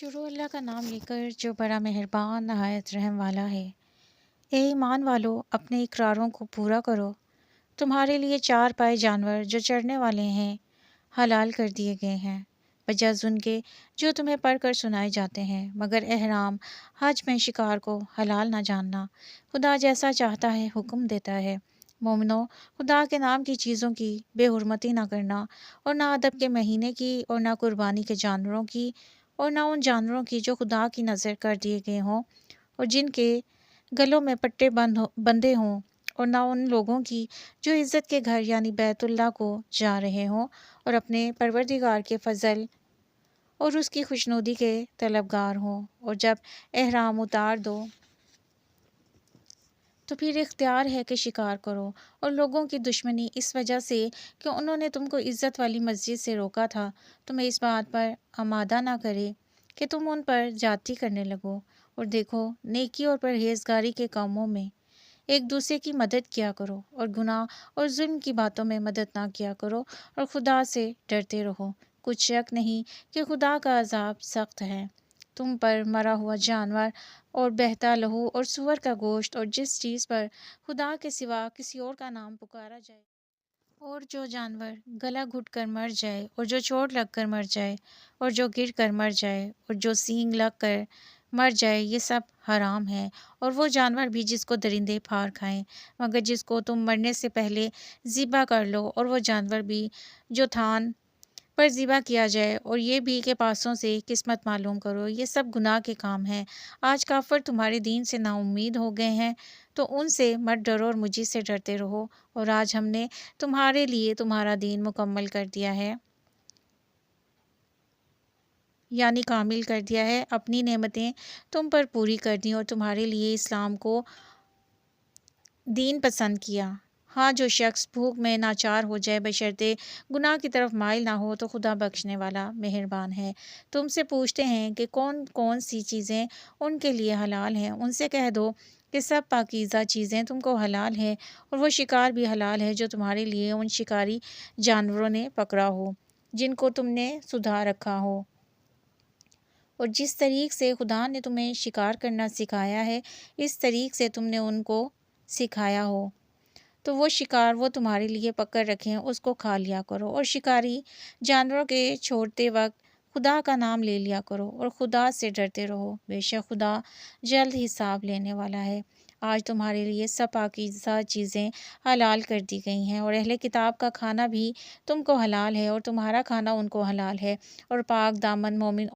شروع اللہ کا نام لے کر جو بڑا مہربان نہایت رحم والا ہے۔ اے ایمان والو، اپنے اقراروں کو پورا کرو۔ تمہارے لیے چار پائے جانور جو چرنے والے ہیں حلال کر دیے گئے ہیں، بجز ان کے جو تمہیں پڑھ کر سنائے جاتے ہیں، مگر احرام حج میں شکار کو حلال نہ جاننا۔ خدا جیسا چاہتا ہے حکم دیتا ہے۔ مومنو، خدا کے نام کی چیزوں کی بے حرمتی نہ کرنا، اور نہ ادب کے مہینے کی، اور نہ قربانی کے جانوروں کی، اور نہ ان جانوروں کی جو خدا کی نظر کر دیے گئے ہوں اور جن کے گلوں میں پٹے بندے ہوں، اور نہ ان لوگوں کی جو عزت کے گھر یعنی بیت اللہ کو جا رہے ہوں اور اپنے پروردگار کے فضل اور اس کی خوشنودی کے طلبگار ہوں۔ اور جب احرام اتار دو تو پھر اختیار ہے کہ شکار کرو، اور لوگوں کی دشمنی اس وجہ سے کہ انہوں نے تم کو عزت والی مسجد سے روکا تھا، تمہیں اس بات پر آمادہ نہ کرے کہ تم ان پر زیادتی کرنے لگو۔ اور دیکھو، نیکی اور پرہیزگاری کے کاموں میں ایک دوسرے کی مدد کیا کرو، اور گناہ اور ظلم کی باتوں میں مدد نہ کیا کرو، اور خدا سے ڈرتے رہو۔ کچھ شک نہیں کہ خدا کا عذاب سخت ہے۔ تم پر مرا ہوا جانور اور بہتا لہو اور سور کا گوشت اور جس چیز پر خدا کے سوا کسی اور کا نام پکارا جائے، اور جو جانور گلا گھٹ کر مر جائے، اور جو چوٹ لگ کر مر جائے، اور جو گر کر مر جائے، اور جو سینگ لگ کر مر جائے، یہ سب حرام ہے۔ اور وہ جانور بھی جس کو درندے پھاڑ کھائیں، مگر جس کو تم مرنے سے پہلے ذبح کر لو، اور وہ جانور بھی جو تھان پر ذبح کیا جائے، اور یہ بھی کہ پاسوں سے قسمت معلوم کرو، یہ سب گناہ کے کام ہیں۔ آج کافر تمہارے دین سے نا امید ہو گئے ہیں، تو ان سے مت ڈرو اور مجھے سے ڈرتے رہو۔ اور آج ہم نے تمہارے لیے تمہارا دین مکمل کر دیا ہے، یعنی کامل کر دیا ہے، اپنی نعمتیں تم پر پوری کر دیں اور تمہارے لیے اسلام کو دین پسند کیا۔ ہاں، جو شخص بھوک میں ناچار ہو جائے بشرطے گناہ کی طرف مائل نہ ہو تو خدا بخشنے والا مہربان ہے۔ تم سے پوچھتے ہیں کہ کون کون سی چیزیں ان کے لیے حلال ہیں، ان سے کہہ دو کہ سب پاکیزہ چیزیں تم کو حلال ہیں، اور وہ شکار بھی حلال ہے جو تمہارے لیے ان شکاری جانوروں نے پکڑا ہو جن کو تم نے سدھا رکھا ہو۔ اور جس طریق سے خدا نے تمہیں شکار کرنا سکھایا ہے، اس طریق سے تم نے ان کو سکھایا ہو، تو وہ شکار وہ تمہارے لیے پکڑ رکھیں اس کو کھا لیا کرو، اور شکاری جانوروں کے چھوڑتے وقت خدا کا نام لے لیا کرو، اور خدا سے ڈرتے رہو، بے شک خدا جلد حساب لینے والا ہے۔ آج تمہارے لیے سب پاکیزہ چیزیں حلال کر دی گئی ہیں، اور اہل کتاب کا کھانا بھی تم کو حلال ہے، اور تمہارا کھانا ان کو حلال ہے، اور پاک دامن مومن